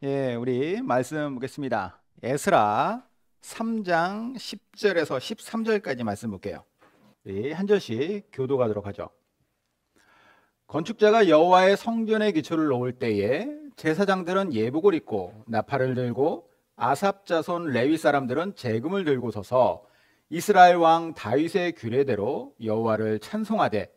예, 우리 말씀 보겠습니다. 에스라 3장 10절에서 13절까지 말씀 볼게요. 우리 한 절씩 교도가도록 하죠. 건축자가 여호와의 성전의 기초를 놓을 때에 제사장들은 예복을 입고 나팔을 들고 아삽 자손 레위 사람들은 제금을 들고 서서 이스라엘 왕 다윗의 규례대로 여호와를 찬송하되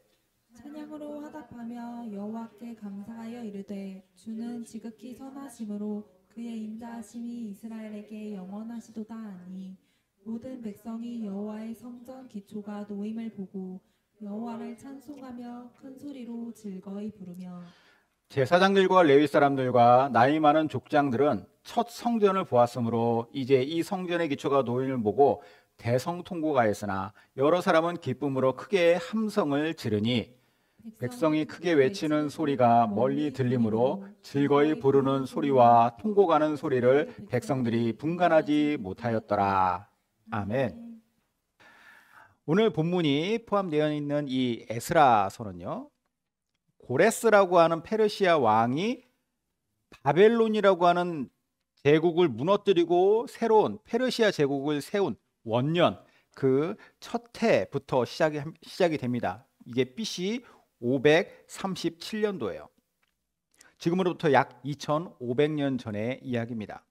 찬양으로 화답하며 여호와께 감사하여 이르되 주는 지극히 선하심으로 그의 인자하심이 이스라엘에게 영원하시도다 하니 모든 백성이 여호와의 성전 기초가 놓임을 보고 여호와를 찬송하며 큰 소리로 즐거이 부르며 제사장들과 레위 사람들과 나이 많은 족장들은 첫 성전을 보았으므로 이제 이 성전의 기초가 놓임을 보고 대성통곡하였으나 여러 사람은 기쁨으로 크게 함성을 지르니 백성이 크게 외치는 소리가 멀리 들리므로 즐거이 부르는 소리와 통곡하는 소리를 백성들이 분간하지 못하였더라. 아멘. 오늘 본문이 포함되어 있는 이 에스라서는요, 고레스라고 하는 페르시아 왕이 바벨론이라고 하는 제국을 무너뜨리고 새로운 페르시아 제국을 세운 원년 그 첫 해부터 시작이 됩니다. 이게 BC 537년도예요. 지금으로부터 약 2500년 전의 이야기입니다.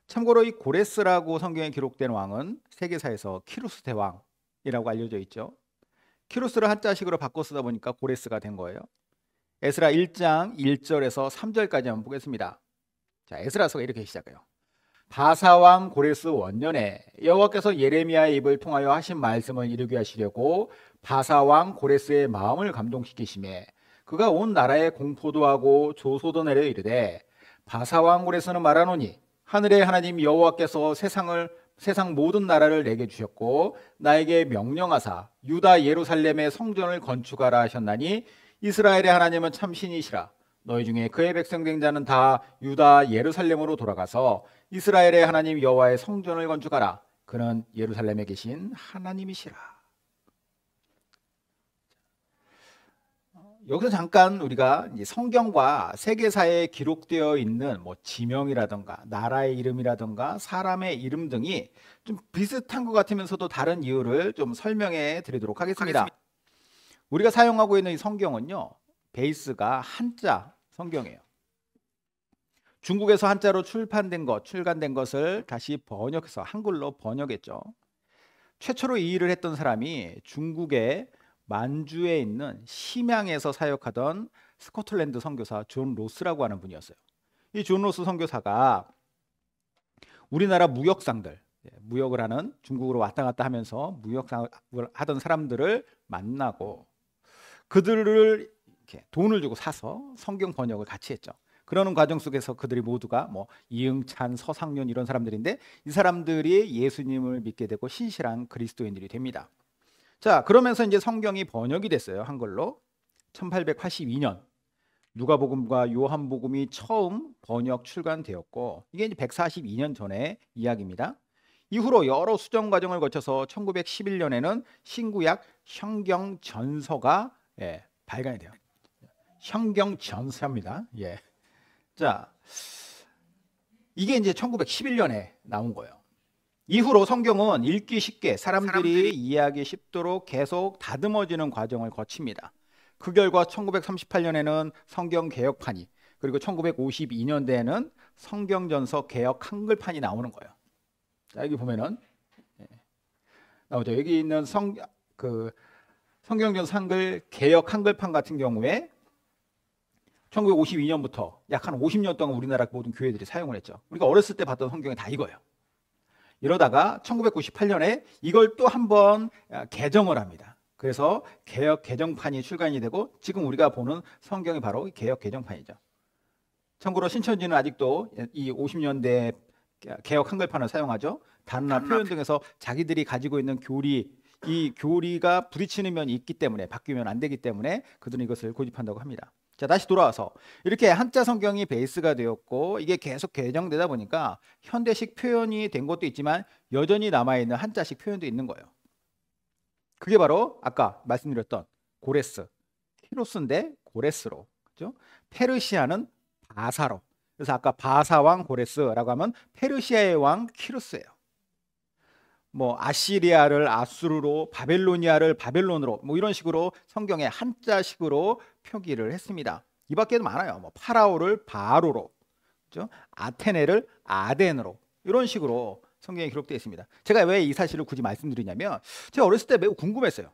참고로 이 고레스라고 성경에 기록된 왕은 세계사에서 키루스 대왕이라고 알려져 있죠. 키루스를 한자식으로 바꿔 쓰다 보니까 고레스가 된 거예요. 에스라 1장 1절에서 3절까지 한번 보겠습니다. 자, 에스라서가 이렇게 시작해요. 바사왕 고레스 원년에 여호와께서 예레미야의 입을 통하여 하신 말씀을 이루게 하시려고 바사왕 고레스의 마음을 감동시키시매 그가 온 나라에 공포도 하고 조소도 내려 이르되 바사왕 고레스는 말하노니 하늘의 하나님 여호와께서 세상 모든 나라를 내게 주셨고 나에게 명령하사 유다 예루살렘의 성전을 건축하라 하셨나니 이스라엘의 하나님은 참 신이시라. 너희 중에 그의 백성 된 자는 다 유다 예루살렘으로 돌아가서 이스라엘의 하나님 여호와의 성전을 건축하라. 그는 예루살렘에 계신 하나님이시라. 여기서 잠깐 우리가 성경과 세계사에 기록되어 있는 뭐 지명이라든가 나라의 이름이라든가 사람의 이름 등이 좀 비슷한 것 같으면서도 다른 이유를 좀 설명해 드리도록 하겠습니다. 우리가 사용하고 있는 이 성경은요, 베이스가 한자 성경이에요. 중국에서 한자로 출간된 것을 다시 번역해서 한글로 번역했죠. 최초로 이 일을 했던 사람이 중국의 만주에 있는 심양에서 사역하던 스코틀랜드 선교사 존 로스라고 하는 분이었어요. 이 존 로스 선교사가 우리나라 무역상들, 무역을 하는 중국으로 왔다 갔다 하면서 무역상을 하던 사람들을 만나고 그들을 이렇게 돈을 주고 사서 성경 번역을 같이 했죠. 그러는 과정 속에서 그들이 모두가 뭐 이응찬, 서상륜 이런 사람들인데 이 사람들이 예수님을 믿게 되고 신실한 그리스도인들이 됩니다. 자, 그러면서 이제 성경이 번역이 됐어요. 한글로 1882년 누가복음과 요한복음이 처음 번역 출간되었고 이게 이제 142년 전의 이야기입니다. 이후로 여러 수정 과정을 거쳐서 1911년에는 신구약 성경전서가 발간이 돼요. 성경전서입니다. 예. 자, 이게 이제 1911년에 나온 거예요. 이후로 성경은 읽기 쉽게 사람들이 이해하기 쉽도록 계속 다듬어지는 과정을 거칩니다. 그 결과 1938년에는 성경 개역판이 그리고 1952년대에는 성경전서 개역 한글판이 나오는 거예요. 자, 여기 보면은 나오죠. 여기 있는 성경전서 한글 개역 한글판 같은 경우에 1952년부터 약 한 50년 동안 우리나라 모든 교회들이 사용을 했죠. 우리가 어렸을 때 봤던 성경이 다 이거예요. 이러다가 1998년에 이걸 또 한번 개정을 합니다. 그래서 개역 개정판이 출간이 되고 지금 우리가 보는 성경이 바로 개역 개정판이죠. 참고로 신천지는 아직도 이 50년대 개역 한글판을 사용하죠. 단어나 표현 등에서 자기들이 가지고 있는 이 교리가 부딪히는 면이 있기 때문에 바뀌면 안 되기 때문에 그들은 이것을 고집한다고 합니다. 자, 다시 돌아와서 이렇게 한자 성경이 베이스가 되었고 이게 계속 개정되다 보니까 현대식 표현이 된 것도 있지만 여전히 남아있는 한자식 표현도 있는 거예요. 그게 바로 아까 말씀드렸던 고레스, 키로스인데 고레스로, 그렇죠? 페르시아는 바사로. 그래서 아까 바사 왕 고레스라고 하면 페르시아의 왕 키루스예요. 뭐 아시리아를 아수르로, 바벨로니아를 바벨론으로, 뭐 이런 식으로 성경에 한자식으로 표기를 했습니다. 이 밖에도 많아요. 뭐 파라오를 바로로, 그죠? 아테네를 아덴으로, 이런 식으로 성경에 기록되어 있습니다. 제가 왜 이 사실을 굳이 말씀드리냐면 제가 어렸을 때 매우 궁금했어요.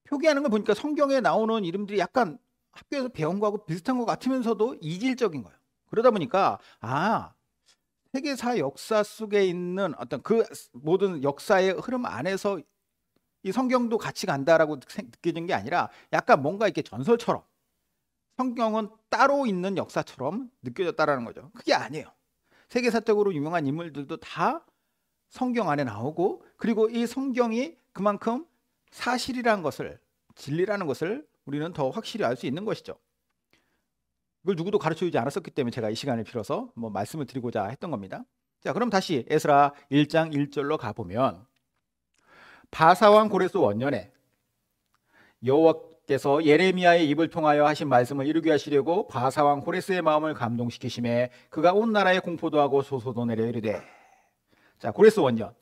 표기하는 걸 보니까 성경에 나오는 이름들이 약간 학교에서 배운 거하고 비슷한 것 같으면서도 이질적인 거예요. 그러다 보니까 세계사 역사 속에 있는 어떤 그 모든 역사의 흐름 안에서 이 성경도 같이 간다라고 느껴진 게 아니라 약간 뭔가 이렇게 전설처럼 성경은 따로 있는 역사처럼 느껴졌다라는 거죠. 그게 아니에요. 세계사적으로 유명한 인물들도 다 성경 안에 나오고, 그리고 이 성경이 그만큼 사실이라는 것을, 진리라는 것을 우리는 더 확실히 알 수 있는 것이죠. 이걸 누구도 가르쳐주지 않았었기 때문에 제가 이 시간을 빌어서 말씀을 드리고자 했던 겁니다. 자, 그럼 다시 에스라 1장 1절로 가보면, 바사왕 고레스 원년에 여호와께서 예레미야의 입을 통하여 하신 말씀을 이루게 하시려고 바사왕 고레스의 마음을 감동시키심에 그가 온 나라에 공포도 하고 소소도 내려 이르되. 자, 고레스 원년,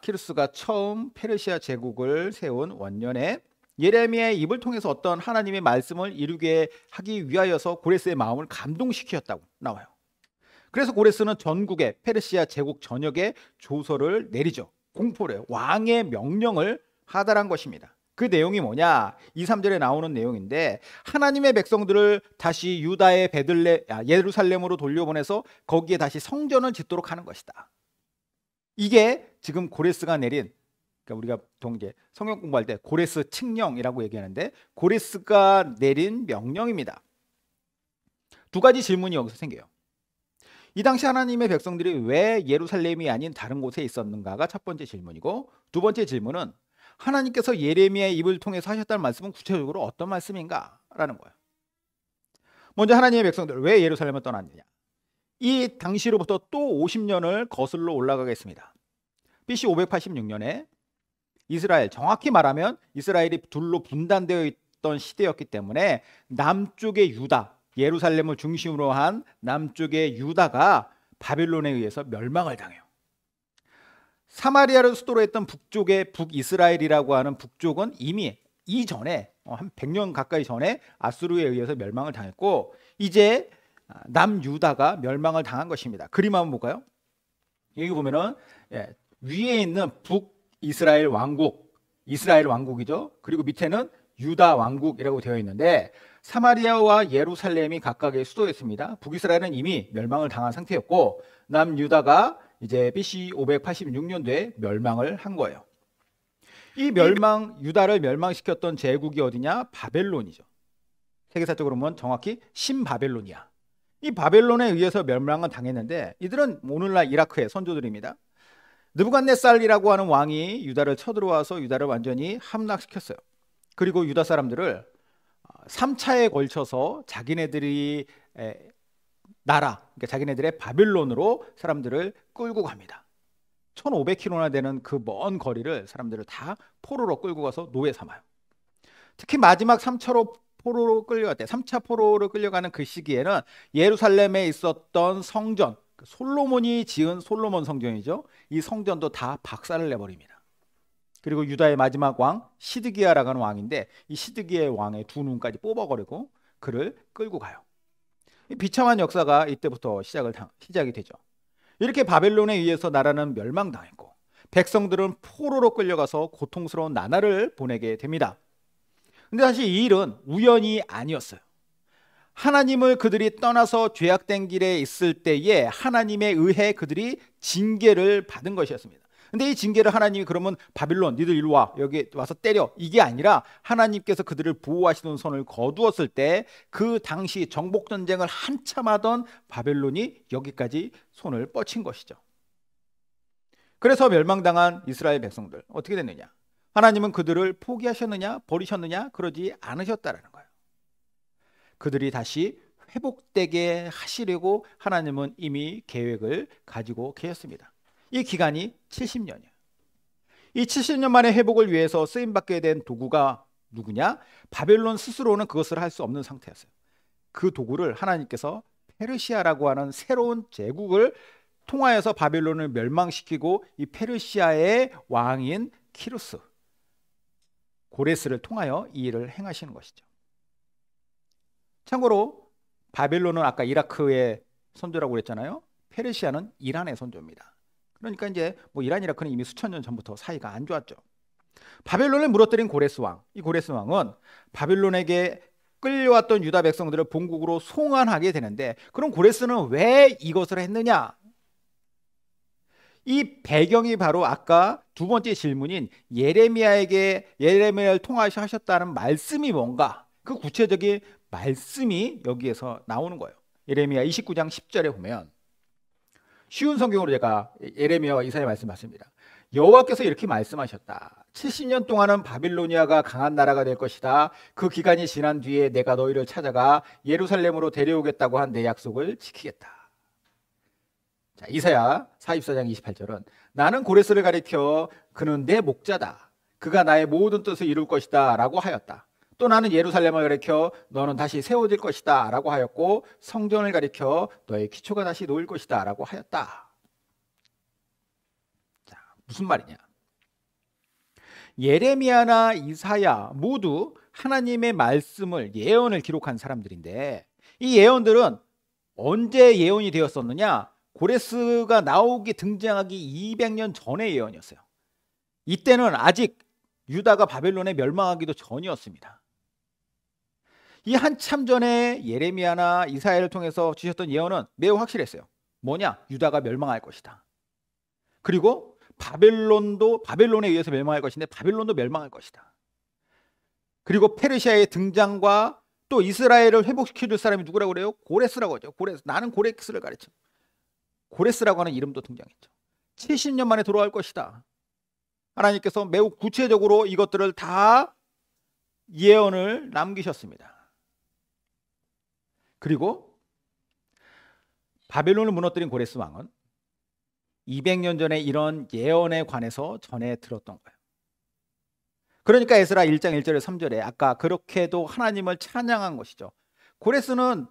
키루스가 처음 페르시아 제국을 세운 원년에 예레미야의 입을 통해서 어떤 하나님의 말씀을 이루게 하기 위하여서 고레스의 마음을 감동시켰다고 나와요. 그래서 고레스는 전국에, 페르시아 제국 전역에 조서를 내리죠. 공포를 해요. 왕의 명령을 하달한 것입니다. 그 내용이 뭐냐? 2, 3절에 나오는 내용인데, 하나님의 백성들을 다시 유다의 예루살렘으로 돌려보내서 거기에 다시 성전을 짓도록 하는 것이다. 이게 지금 고레스가 내린, 그러니까 우리가 보통 이제 성경 공부할 때 고레스 칙령이라고 얘기하는데, 고레스가 내린 명령입니다. 두 가지 질문이 여기서 생겨요. 이 당시 하나님의 백성들이 왜 예루살렘이 아닌 다른 곳에 있었는가가 첫 번째 질문이고, 두 번째 질문은 하나님께서 예레미야의 입을 통해서 하셨다는 말씀은 구체적으로 어떤 말씀인가라는 거예요. 먼저 하나님의 백성들 왜 예루살렘을 떠났느냐? 이 당시로부터 또 50년을 거슬러 올라가겠습니다. BC 586년에 이스라엘, 정확히 말하면 이스라엘이 둘로 분단되어 있던 시대였기 때문에 남쪽의 유다, 예루살렘을 중심으로 한 남쪽의 유다가 바벨론에 의해서 멸망을 당해요. 사마리아를 수도로 했던 북쪽의 북이스라엘이라고 하는 북쪽은 이미 이전에 한 100년 가까이 전에 아수르에 의해서 멸망을 당했고, 이제 남유다가 멸망을 당한 것입니다. 그림 한번 볼까요? 여기 보면은 위에 있는 북이스라엘 왕국, 이스라엘 왕국이죠. 그리고 밑에는 유다 왕국이라고 되어 있는데, 사마리아와 예루살렘이 각각의 수도였습니다. 북이스라엘은 이미 멸망을 당한 상태였고, 남유다가 이제 BC 586년도에 멸망을 한 거예요. 이 유다를 멸망시켰던 제국이 어디냐? 바벨론이죠. 세계사적으로 보면 정확히 신바벨론이야. 이 바벨론에 의해서 멸망을 당했는데, 이들은 오늘날 이라크의 선조들입니다. 느부갓네살이라고 하는 왕이 유다를 쳐들어와서 유다를 완전히 함락시켰어요. 그리고 유다 사람들을 3차에 걸쳐서 자기네들이 그러니까 자기네들의 바벨론으로 사람들을 끌고 갑니다. 1500km나 되는 그 먼 거리를 사람들을 다 포로로 끌고 가서 노예 삼아요. 특히 마지막 3차로 포로로 끌려갈 때, 3차 포로로 끌려가는 그 시기에는 예루살렘에 있었던 성전, 솔로몬이 지은 솔로몬 성전이죠. 이 성전도 다 박살을 내버립니다. 그리고 유다의 마지막 왕 시드기야라고 하는 왕인데, 이 시드기야의 왕의 두 눈까지 뽑아버리고 그를 끌고 가요. 이 비참한 역사가 이때부터 시작이 되죠. 이렇게 바벨론에 의해서 나라는 멸망당했고, 백성들은 포로로 끌려가서 고통스러운 나날을 보내게 됩니다. 근데 사실 이 일은 우연이 아니었어요. 하나님을 그들이 떠나서 죄악된 길에 있을 때에 하나님에 의해 그들이 징계를 받은 것이었습니다. 근데 이 징계를 하나님이 그러면 바빌론 니들 이리 와, 여기 와서 때려, 이게 아니라 하나님께서 그들을 보호하시던 손을 거두었을 때 그 당시 정복전쟁을 한참 하던 바벨론이 여기까지 손을 뻗친 것이죠. 그래서 멸망당한 이스라엘 백성들 어떻게 됐느냐? 하나님은 그들을 포기하셨느냐, 버리셨느냐? 그러지 않으셨다라는 거예요. 그들이 다시 회복되게 하시려고 하나님은 이미 계획을 가지고 계셨습니다. 이 기간이 70년이에요. 이 70년 만에 회복을 위해서 쓰임받게 된 도구가 누구냐? 바벨론 스스로는 그것을 할 수 없는 상태였어요. 그 도구를 하나님께서 페르시아라고 하는 새로운 제국을 통하여서 바벨론을 멸망시키고 이 페르시아의 왕인 키루스, 고레스를 통하여 이 일을 행하시는 것이죠. 참고로 바벨론은 아까 이라크의 선조라고 그랬잖아요. 페르시아는 이란의 선조입니다. 그러니까 이제 뭐 이란, 이라크는 이미 수천 년 전부터 사이가 안 좋았죠. 바벨론을 무너뜨린 고레스 왕, 이 고레스 왕은 바벨론에게 끌려왔던 유다 백성들을 본국으로 송환하게 되는데, 그럼 고레스는 왜 이것을 했느냐? 이 배경이 바로 아까 두 번째 질문인 예레미야를 통하여 하셨다는 말씀이 뭔가, 그 구체적인 말씀이 여기에서 나오는 거예요. 예레미야 29장 10절에 보면, 쉬운 성경으로 제가 예레미야와 이사야 말씀 봤습니다. 여호와께서 이렇게 말씀하셨다. 70년 동안은 바빌로니아가 강한 나라가 될 것이다. 그 기간이 지난 뒤에 내가 너희를 찾아가 예루살렘으로 데려오겠다고 한 내 약속을 지키겠다. 자, 이사야 44장 28절은 나는 고레스를 가리켜 그는 내 목자다. 그가 나의 모든 뜻을 이룰 것이다 라고 하였다. 또 나는 예루살렘을 가리켜 너는 다시 세워질 것이다 라고 하였고, 성전을 가리켜 너의 기초가 다시 놓일 것이다 라고 하였다. 자, 무슨 말이냐? 예레미야나 이사야 모두 하나님의 말씀을, 예언을 기록한 사람들인데, 이 예언들은 언제 예언이 되었었느냐? 고레스가 등장하기 200년 전의 예언이었어요. 이때는 아직 유다가 바벨론에 멸망하기도 전이었습니다. 이 한참 전에 예레미야나 이사야를 통해서 주셨던 예언은 매우 확실했어요. 뭐냐? 유다가 멸망할 것이다. 그리고 바벨론에 의해서 멸망할 것인데 바벨론도 멸망할 것이다. 그리고 페르시아의 등장과 또 이스라엘을 회복시켜줄 사람이 누구라고 그래요? 고레스라고 하죠. 고레스. 나는 고레스를 가르쳐. 고레스라고 하는 이름도 등장했죠. 70년 만에 돌아올 것이다. 하나님께서 매우 구체적으로 이것들을 다 예언을 남기셨습니다. 그리고 바벨론을 무너뜨린 고레스 왕은 200년 전에 이런 예언에 관해서 전해 들었던 거예요. 그러니까 에스라 1장 1절에 3절에 아까 그렇게도 하나님을 찬양한 것이죠. 고레스는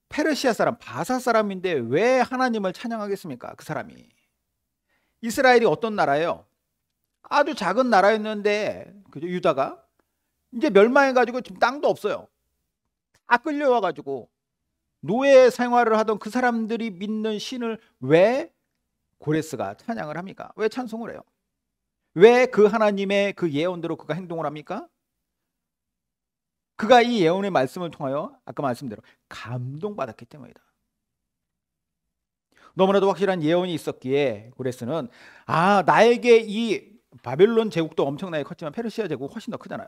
페르시아 사람, 바사 사람인데 왜 하나님을 찬양하겠습니까? 그 사람이. 이스라엘이 어떤 나라예요? 아주 작은 나라였는데, 그죠? 유다가 이제 멸망해가지고 지금 땅도 없어요. 다 끌려와가지고 노예 생활을 하던 그 사람들이 믿는 신을 왜 고레스가 찬양을 합니까? 왜 찬송을 해요? 왜 그 하나님의 그 예언대로 그가 행동을 합니까? 그가 이 예언의 말씀을 통하여 아까 말씀대로 감동받았기 때문이다. 너무나도 확실한 예언이 있었기에 고레스는 나에게 이 바벨론 제국도 엄청나게 컸지만 페르시아 제국 훨씬 더 크잖아요.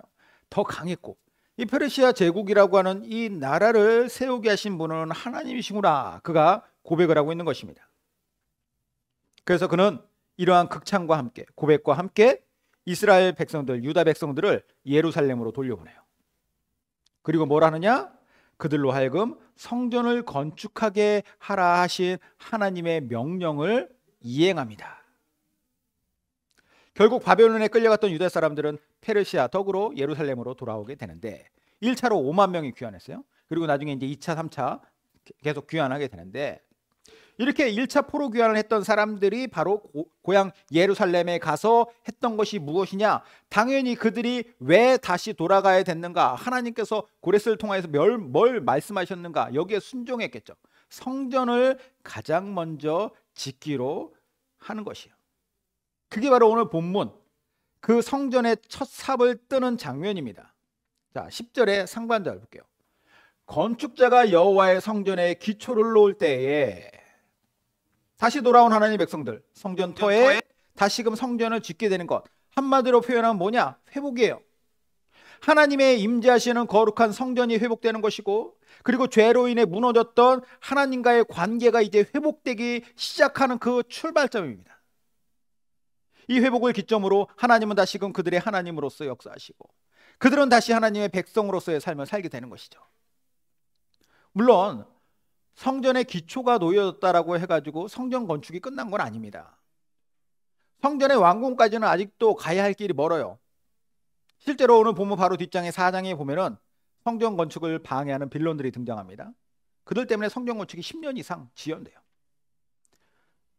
더 강했고, 이 페르시아 제국이라고 하는 이 나라를 세우게 하신 분은 하나님이시구나, 그가 고백을 하고 있는 것입니다. 그래서 그는 이러한 극찬과 함께, 고백과 함께 이스라엘 백성들, 유다 백성들을 예루살렘으로 돌려보내요. 그리고 뭘 하느냐? 그들로 하여금 성전을 건축하게 하라 하신 하나님의 명령을 이행합니다. 결국 바벨론에 끌려갔던 유다 사람들은 페르시아 덕으로 예루살렘으로 돌아오게 되는데, 1차로 5만 명이 귀환했어요. 그리고 나중에 이제 2차, 3차 계속 귀환하게 되는데, 이렇게 1차 포로 귀환을 했던 사람들이 바로 고향 예루살렘에 가서 했던 것이 무엇이냐? 당연히 그들이 왜 다시 돌아가야 됐는가? 하나님께서 고레스를 통해서 뭘 말씀하셨는가? 여기에 순종했겠죠. 성전을 가장 먼저 짓기로 하는 것이에요. 그게 바로 오늘 본문, 그 성전의 첫 삽을 뜨는 장면입니다. 자, 10절의 상반절 볼게요. 건축자가 여호와의 성전에 기초를 놓을 때에, 다시 돌아온 하나님의 백성들, 성전터에 다시금 성전을 짓게 되는 것, 한마디로 표현하면 뭐냐? 회복이에요. 하나님의 임재하시는 거룩한 성전이 회복되는 것이고, 그리고 죄로 인해 무너졌던 하나님과의 관계가 이제 회복되기 시작하는 그 출발점입니다. 이 회복을 기점으로 하나님은 다시금 그들의 하나님으로서 역사하시고, 그들은 다시 하나님의 백성으로서의 삶을 살게 되는 것이죠. 물론 성전의 기초가 놓여졌다라고 해가지고 성전 건축이 끝난 건 아닙니다. 성전의 완공까지는 아직도 가야 할 길이 멀어요. 실제로 오늘 보면 바로 뒷장에 4장에 보면은 성전 건축을 방해하는 빌런들이 등장합니다. 그들 때문에 성전 건축이 10년 이상 지연돼요.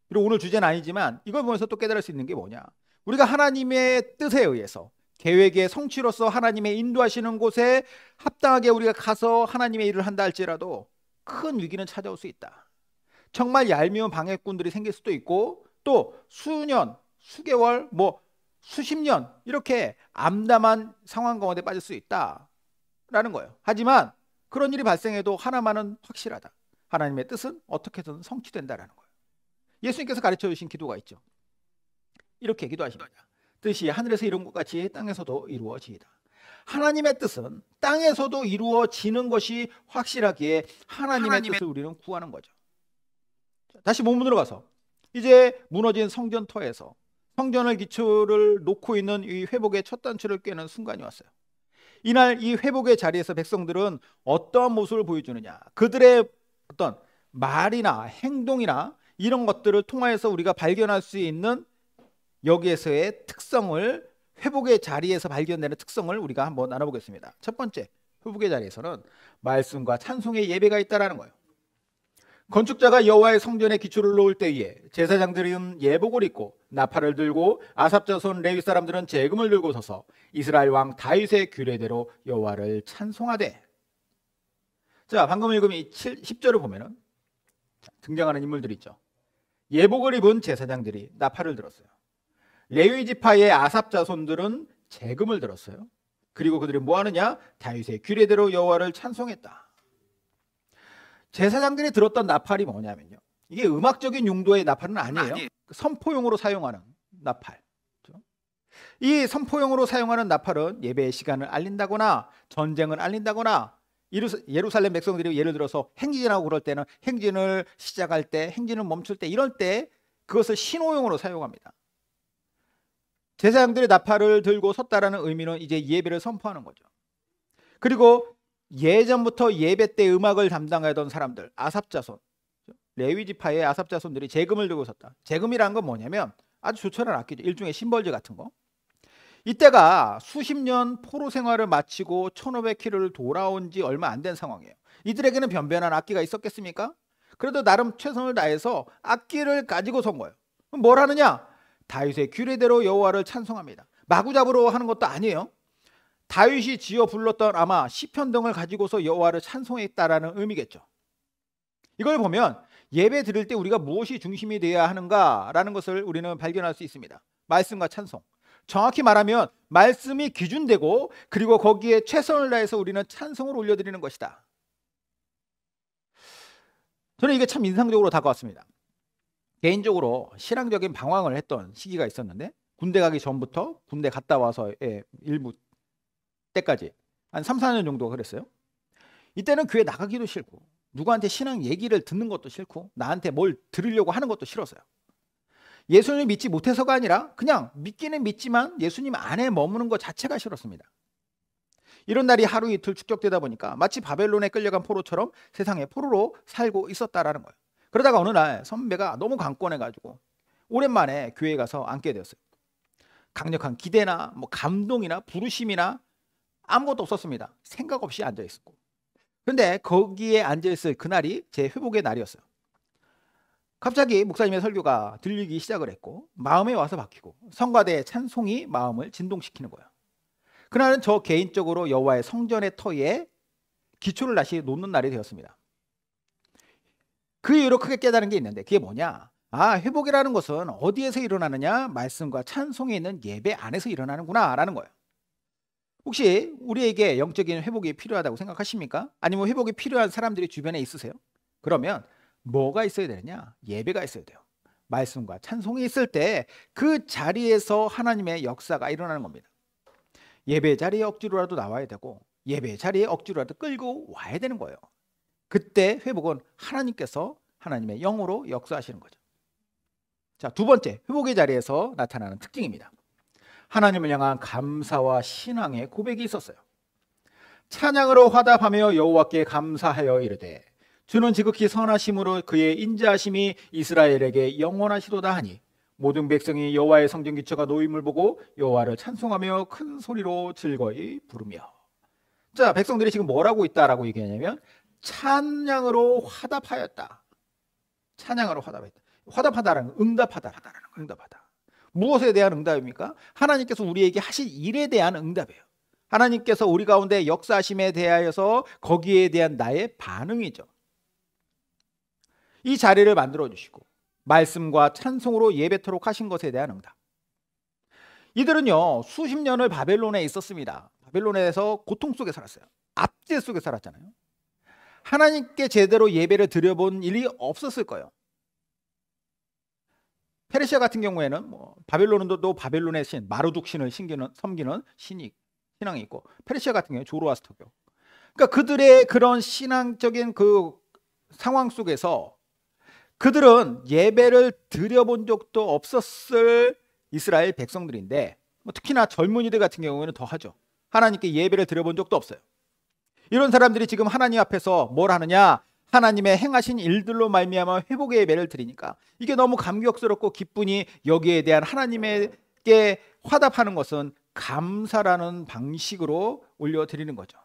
그리고 오늘 주제는 아니지만 이걸 보면서 또 깨달을 수 있는 게 뭐냐, 우리가 하나님의 뜻에 의해서 계획의 성취로서 하나님의 인도하시는 곳에 합당하게 우리가 가서 하나님의 일을 한다 할지라도 큰 위기는 찾아올 수 있다. 정말 얄미운 방해꾼들이 생길 수도 있고 또 수년, 수개월, 수십 년 이렇게 암담한 상황 가운데 빠질 수 있다라는 거예요. 하지만 그런 일이 발생해도 하나만은 확실하다. 하나님의 뜻은 어떻게든 성취된다라는 거예요. 예수님께서 가르쳐 주신 기도가 있죠. 이렇게 기도하십니다. 뜻이 하늘에서 이룬 것 같이 땅에서도 이루어지이다. 하나님의 뜻은 땅에서도 이루어지는 것이 확실하기에 하나님의 뜻을 우리는 구하는 거죠. 다시 본문으로 가서 이제 무너진 성전터에서 성전을 기초를 놓고 있는 이 회복의 첫 단추를 꿰는 순간이 왔어요. 이날 이 회복의 자리에서 백성들은 어떠한 모습을 보여주느냐, 그들의 어떤 말이나 행동이나 이런 것들을 통하여서 우리가 발견할 수 있는 여기에서의 특성을, 회복의 자리에서 발견되는 특성을 우리가 한번 나눠보겠습니다. 첫 번째, 회복의 자리에서는 말씀과 찬송의 예배가 있다라는 거예요. 건축자가 여호와의 성전에 기초를 놓을 때에 제사장들은 예복을 입고 나팔을 들고 아삽 자손 레위 사람들은 재금을 들고 서서 이스라엘 왕 다윗의 규례대로 여호와를 찬송하되. 자, 방금 읽은 이 10절을 보면은 등장하는 인물들이 있죠. 예복을 입은 제사장들이 나팔을 들었어요. 레위 지파의 아삽 자손들은 재금을 들었어요. 그리고 그들이 뭐 하느냐? 다윗의 규례대로 여호와를 찬송했다. 제사장들이 들었던 나팔이 뭐냐면요, 이게 음악적인 용도의 나팔은 아니에요. 선포용으로 사용하는 나팔. 이 선포용으로 사용하는 나팔은 예배의 시간을 알린다거나 전쟁을 알린다거나, 예루살렘 백성들이 예를 들어서 행진하고 그럴 때는 행진을 시작할 때, 행진을 멈출 때, 이럴 때 그것을 신호용으로 사용합니다. 제사장들이 나팔을 들고 섰다라는 의미는 이제 예배를 선포하는 거죠. 그리고 예전부터 예배 때 음악을 담당하던 사람들, 아삽 자손, 레위 지파의 아삽 자손들이 재금을 들고 섰다. 재금이라는 건 뭐냐면 아주 조촐한 악기죠. 일종의 심벌즈 같은 거. 이때가 수십 년 포로 생활을 마치고 1500km를 돌아온 지 얼마 안 된 상황이에요. 이들에게는 변변한 악기가 있었겠습니까? 그래도 나름 최선을 다해서 악기를 가지고 선 거예요. 그럼 뭘 하느냐? 다윗의 규례대로 여호와를 찬송합니다. 마구잡이로 하는 것도 아니에요. 다윗이 지어 불렀던 아마 시편 등을 가지고서 여호와를 찬송했다라는 의미겠죠. 이걸 보면 예배 드릴 때 우리가 무엇이 중심이 되어야 하는가라는 것을 우리는 발견할 수 있습니다. 말씀과 찬송. 정확히 말하면 말씀이 기준되고 그리고 거기에 최선을 다해서 우리는 찬송을 올려드리는 것이다. 저는 이게 참 인상적으로 다가왔습니다. 개인적으로 신앙적인 방황을 했던 시기가 있었는데, 군대 가기 전부터 군대 갔다 와서의 일부 때까지 한 3, 4년 정도 그랬어요. 이때는 교회 나가기도 싫고 누구한테 신앙 얘기를 듣는 것도 싫고 나한테 뭘 들으려고 하는 것도 싫었어요. 예수님을 믿지 못해서가 아니라 그냥 믿기는 믿지만 예수님 안에 머무는 것 자체가 싫었습니다. 이런 날이 하루 이틀 축적되다 보니까 마치 바벨론에 끌려간 포로처럼 세상의 포로로 살고 있었다라는 거예요. 그러다가 어느 날 선배가 너무 강권해가지고 오랜만에 교회에 가서 앉게 되었어요. 강력한 기대나 감동이나 부르심이나 아무것도 없었습니다. 생각 없이 앉아있었고. 근데 거기에 앉아있을 그날이 제 회복의 날이었어요. 갑자기 목사님의 설교가 들리기 시작을 했고 마음에 와서 박히고 성가대의 찬송이 마음을 진동시키는 거예요. 그날은 저 개인적으로 여호와의 성전의 터에 기초를 다시 놓는 날이 되었습니다. 그 이후로 크게 깨달은 게 있는데 그게 뭐냐? 회복이라는 것은 어디에서 일어나느냐? 말씀과 찬송이 있는 예배 안에서 일어나는구나 라는 거예요. 혹시 우리에게 영적인 회복이 필요하다고 생각하십니까? 아니면 회복이 필요한 사람들이 주변에 있으세요? 그러면 뭐가 있어야 되느냐? 예배가 있어야 돼요. 말씀과 찬송이 있을 때 그 자리에서 하나님의 역사가 일어나는 겁니다. 예배 자리에 억지로라도 나와야 되고 예배 자리에 억지로라도 끌고 와야 되는 거예요. 그때 회복은 하나님께서 하나님의 영으로 역사하시는 거죠. 자, 두 번째, 회복의 자리에서 나타나는 특징입니다. 하나님을 향한 감사와 신앙의 고백이 있었어요. 찬양으로 화답하며 여호와께 감사하여 이르되 주는 지극히 선하심으로 그의 인자하심이 이스라엘에게 영원하시도다 하니 모든 백성이 여호와의 성전 기초가 놓임을 보고 여호와를 찬송하며 큰 소리로 즐거이 부르며. 자, 백성들이 지금 뭐라고 있다라고 얘기하냐면 찬양으로 화답하였다. 찬양으로 화답했다. 화답하다라는 건 응답하다라는 거예요. 응답하다. 무엇에 대한 응답입니까? 하나님께서 우리에게 하실 일에 대한 응답이에요. 하나님께서 우리 가운데 역사하심에 대하여서 거기에 대한 나의 반응이죠. 이 자리를 만들어 주시고 말씀과 찬송으로 예배토록 하신 것에 대한 응답. 이들은요 수십 년을 바벨론에 있었습니다. 바벨론에서 고통 속에 살았어요. 압제 속에 살았잖아요. 하나님께 제대로 예배를 드려본 일이 없었을 거예요. 페르시아 같은 경우에는 뭐 바벨론도 바벨론의 신 마르둑 신을 섬기는 신앙이 있고, 페르시아 같은 경우에 조로아스터교. 그러니까 그들의 그런 신앙적인 그 상황 속에서 그들은 예배를 드려본 적도 없었을 이스라엘 백성들인데, 뭐 특히나 젊은이들 같은 경우에는 더 하죠. 하나님께 예배를 드려본 적도 없어요. 이런 사람들이 지금 하나님 앞에서 뭘 하느냐? 하나님의 행하신 일들로 말미암아 회복의 예배를 드리니까 이게 너무 감격스럽고 기쁘니 여기에 대한 하나님에게 화답하는 것은 감사라는 방식으로 올려드리는 거죠.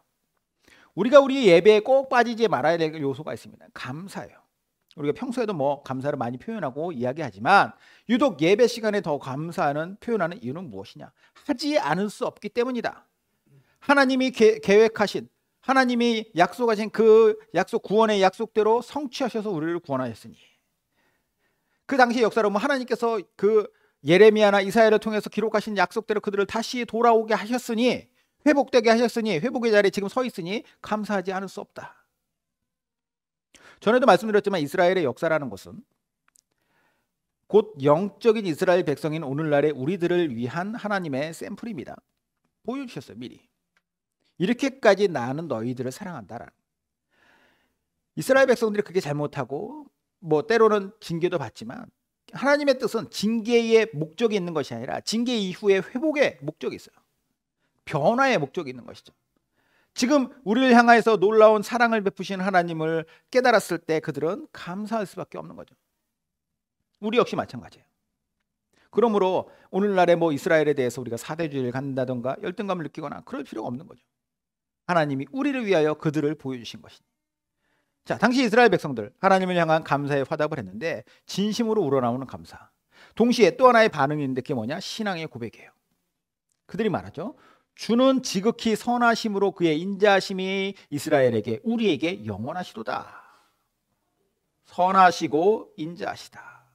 우리가 우리 예배에 꼭 빠지지 말아야 될 요소가 있습니다. 감사예요. 우리가 평소에도 뭐 감사를 많이 표현하고 이야기하지만 유독 예배 시간에 더 표현하는 이유는 무엇이냐? 하지 않을 수 없기 때문이다. 하나님이 계획하신, 하나님이 약속하신 그 약속, 구원의 약속대로 성취하셔서 우리를 구원하셨으니, 그 당시 역사로 보면 하나님께서 그 예레미야나 이사야를 통해서 기록하신 약속대로 그들을 다시 돌아오게 하셨으니, 회복되게 하셨으니, 회복의 자리에 지금 서 있으니 감사하지 않을 수 없다. 전에도 말씀드렸지만 이스라엘의 역사라는 것은 곧 영적인 이스라엘 백성인 오늘날의 우리들을 위한 하나님의 샘플입니다. 보여주셨어요. 미리. 이렇게까지 나는 너희들을 사랑한다라는. 이스라엘 백성들이 그게 잘못하고 뭐 때로는 징계도 받지만, 하나님의 뜻은 징계의 목적이 있는 것이 아니라 징계 이후에 회복의 목적이 있어요. 변화의 목적이 있는 것이죠. 지금 우리를 향하여서 놀라운 사랑을 베푸신 하나님을 깨달았을 때 그들은 감사할 수밖에 없는 거죠. 우리 역시 마찬가지예요. 그러므로 오늘날의 뭐 이스라엘에 대해서 우리가 사대주의를 갖는다던가 열등감을 느끼거나 그럴 필요가 없는 거죠. 하나님이 우리를 위하여 그들을 보여주신 것이니. 자, 당시 이스라엘 백성들 하나님을 향한 감사의 화답을 했는데 진심으로 우러나오는 감사. 동시에 또 하나의 반응이 있는데 그게 뭐냐? 신앙의 고백이에요. 그들이 말하죠. 주는 지극히 선하심으로 그의 인자하심이 이스라엘에게 우리에게 영원하시도다. 선하시고 인자하시다.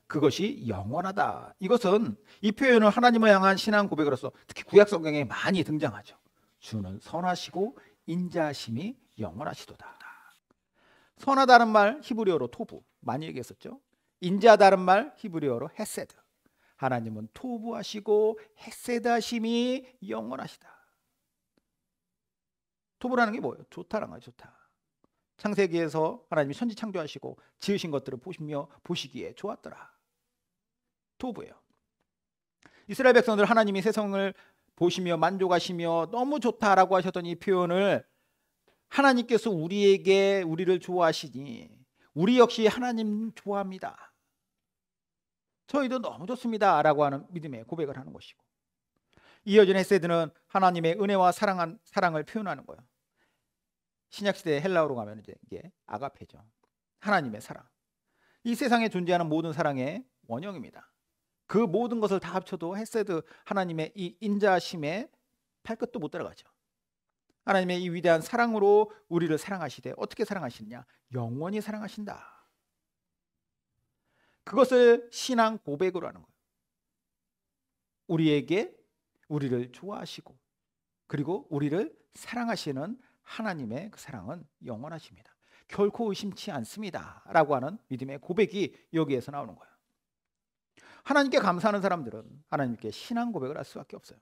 그것이 영원하다. 이것은 이 표현을 하나님을 향한 신앙 고백으로서 특히 구약 성경에 많이 등장하죠. 주는 선하시고 인자하심이 영원하시도다. 선하다는 말 히브리어로 토부 많이 얘기했었죠. 인자하다는 말 히브리어로 헤세드. 하나님은 토부하시고 헤세드하심이 영원하시다. 토부라는 게 뭐예요? 좋다라는 거예요. 좋다. 창세기에서 하나님이 천지 창조하시고 지으신 것들을 보시기에 좋았더라. 토부예요. 이스라엘 백성들 하나님이 세상을 보시며 만족하시며 너무 좋다라고 하셨던 이 표현을 하나님께서 우리를 좋아하시니 우리 역시 하나님 좋아합니다. 저희도 너무 좋습니다 라고 하는 믿음의 고백을 하는 것이고, 이어진 헤세드는 하나님의 은혜와 사랑을 표현하는 거예요. 신약시대 헬라어로 가면 이게 아가페죠. 하나님의 사랑. 이 세상에 존재하는 모든 사랑의 원형입니다. 그 모든 것을 다 합쳐도 헤세드, 하나님의 이 인자심에 발끝도 못 들어가죠. 하나님의 이 위대한 사랑으로 우리를 사랑하시되 어떻게 사랑하시느냐? 영원히 사랑하신다. 그것을 신앙 고백으로 하는 거예요. 우리를 좋아하시고 그리고 우리를 사랑하시는 하나님의 그 사랑은 영원하십니다. 결코 의심치 않습니다 라고 하는 믿음의 고백이 여기에서 나오는 거예요. 하나님께 감사하는 사람들은 하나님께 신앙 고백을 할 수밖에 없어요.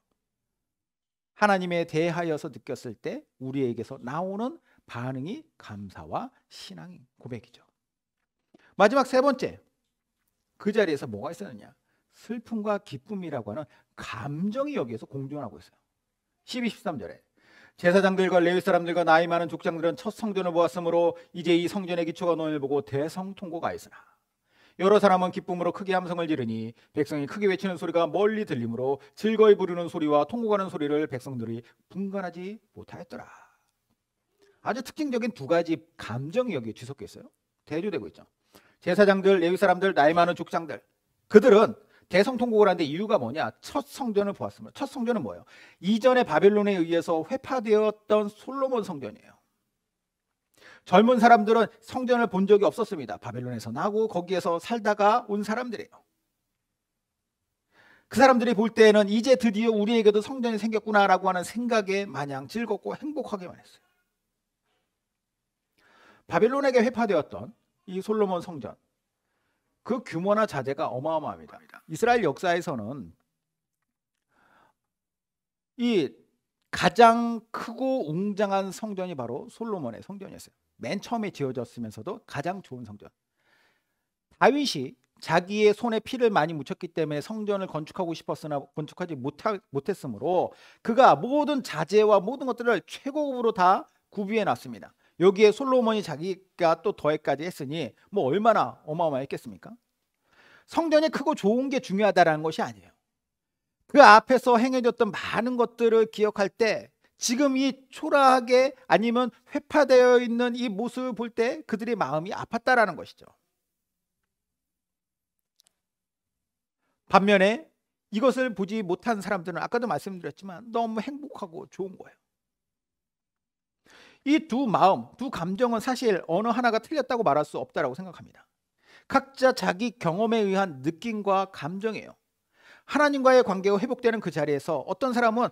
하나님에 대하여서 느꼈을 때 우리에게서 나오는 반응이 감사와 신앙 고백이죠. 마지막 세 번째, 그 자리에서 뭐가 있었느냐? 슬픔과 기쁨이라고 하는 감정이 여기에서 공존하고 있어요. 12, 13절에 제사장들과 레위 사람들과 나이 많은 족장들은 첫 성전을 보았으므로 이제 이 성전의 기초가 놓임을 보고 대성통곡하였으나, 여러 사람은 기쁨으로 크게 함성을 지르니 백성이 크게 외치는 소리가 멀리 들리므로 즐거이 부르는 소리와 통곡하는 소리를 백성들이 분간하지 못하였더라. 아주 특징적인 두 가지 감정이 여기에 뒤섞여 있어요. 대조되고 있죠. 제사장들, 레위 사람들, 나이 많은 족장들, 그들은 대성통곡을 하는데 이유가 뭐냐? 첫 성전을 보았습니다. 첫 성전은 뭐예요? 이전에 바벨론에 의해서 회파되었던 솔로몬 성전이에요. 젊은 사람들은 성전을 본 적이 없었습니다. 바벨론에서 나고 거기에서 살다가 온 사람들이에요. 그 사람들이 볼 때에는 이제 드디어 우리에게도 성전이 생겼구나라고 하는 생각에 마냥 즐겁고 행복하게만 했어요. 바벨론에게 회파되었던 이 솔로몬 성전, 그 규모나 자재가 어마어마합니다. 이스라엘 역사에서는 이 가장 크고 웅장한 성전이 바로 솔로몬의 성전이었어요. 맨 처음에 지어졌으면서도 가장 좋은 성전. 다윗이 자기의 손에 피를 많이 묻혔기 때문에 성전을 건축하고 싶었으나 건축하지 못했으므로 그가 모든 자재와 모든 것들을 최고급으로 다 구비해 놨습니다. 여기에 솔로몬이 자기가 또 더해까지 했으니 뭐 얼마나 어마어마했겠습니까? 성전이 크고 좋은 게 중요하다는 것이 아니에요. 그 앞에서 행해졌던 많은 것들을 기억할 때 지금 이 초라하게 아니면 회파되어 있는 이 모습을 볼 때 그들의 마음이 아팠다라는 것이죠. 반면에 이것을 보지 못한 사람들은 아까도 말씀드렸지만 너무 행복하고 좋은 거예요. 이 두 마음, 두 감정은 사실 어느 하나가 틀렸다고 말할 수 없다고 생각합니다. 각자 자기 경험에 의한 느낌과 감정이에요. 하나님과의 관계가 회복되는 그 자리에서 어떤 사람은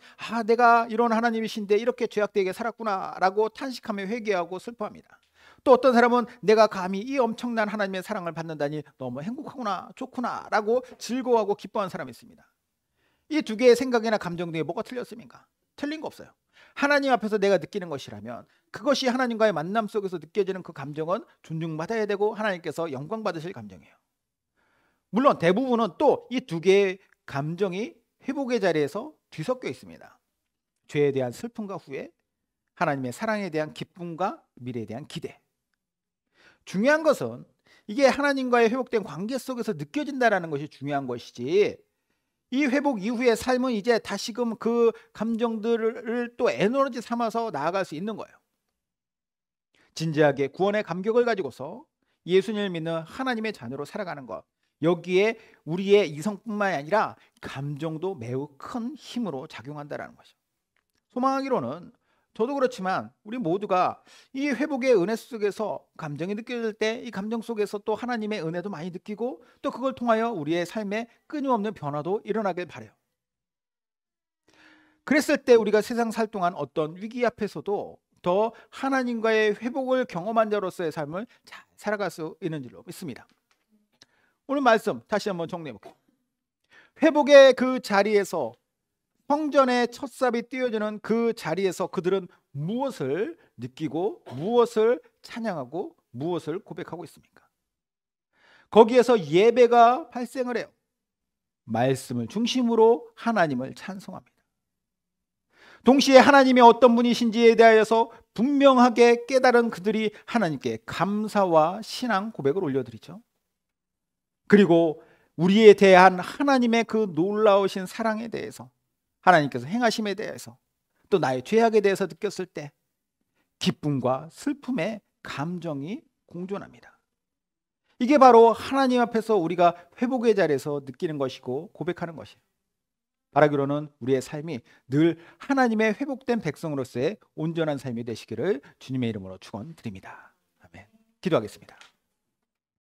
내가 이런 하나님이신데 이렇게 죄악되게 살았구나 라고 탄식하며 회개하고 슬퍼합니다. 또 어떤 사람은 내가 감히 이 엄청난 하나님의 사랑을 받는다니 너무 행복하구나, 좋구나 라고 즐거워하고 기뻐하는 사람이 있습니다. 이 두 개의 생각이나 감정 중에 뭐가 틀렸습니까? 틀린 거 없어요. 하나님 앞에서 내가 느끼는 것이라면 그것이 하나님과의 만남 속에서 느껴지는 그 감정은 존중받아야 되고 하나님께서 영광 받으실 감정이에요. 물론 대부분은 또 이 두 개의 감정이 회복의 자리에서 뒤섞여 있습니다. 죄에 대한 슬픔과 후회, 하나님의 사랑에 대한 기쁨과 미래에 대한 기대. 중요한 것은 이게 하나님과의 회복된 관계 속에서 느껴진다는 것이 중요한 것이지, 이 회복 이후의 삶은 이제 다시금 그 감정들을 또 에너지 삼아서 나아갈 수 있는 거예요. 진지하게 구원의 감격을 가지고서 예수님을 믿는 하나님의 자녀로 살아가는 것, 여기에 우리의 이성뿐만이 아니라 감정도 매우 큰 힘으로 작용한다는 것이죠. 소망하기로는 저도 그렇지만 우리 모두가 이 회복의 은혜 속에서 감정이 느껴질 때 이 감정 속에서 또 하나님의 은혜도 많이 느끼고 또 그걸 통하여 우리의 삶에 끊임없는 변화도 일어나길 바라요. 그랬을 때 우리가 세상 살 동안 어떤 위기 앞에서도 더 하나님과의 회복을 경험한 자로서의 삶을 잘 살아갈 수 있는 줄로 믿습니다. 오늘 말씀 다시 한번 정리해 볼게요. 회복의 그 자리에서, 성전의 첫삽이 띄어지는 그 자리에서 그들은 무엇을 느끼고 무엇을 찬양하고 무엇을 고백하고 있습니까? 거기에서 예배가 발생을 해요. 말씀을 중심으로 하나님을 찬송합니다. 동시에 하나님이 어떤 분이신지에 대하여서 분명하게 깨달은 그들이 하나님께 감사와 신앙 고백을 올려드리죠. 그리고 우리에 대한 하나님의 그 놀라우신 사랑에 대해서, 하나님께서 행하심에 대해서, 또 나의 죄악에 대해서 느꼈을 때 기쁨과 슬픔의 감정이 공존합니다. 이게 바로 하나님 앞에서 우리가 회복의 자리에서 느끼는 것이고 고백하는 것이에요. 바라기로는 우리의 삶이 늘 하나님의 회복된 백성으로서의 온전한 삶이 되시기를 주님의 이름으로 축원드립니다. 아멘. 기도하겠습니다.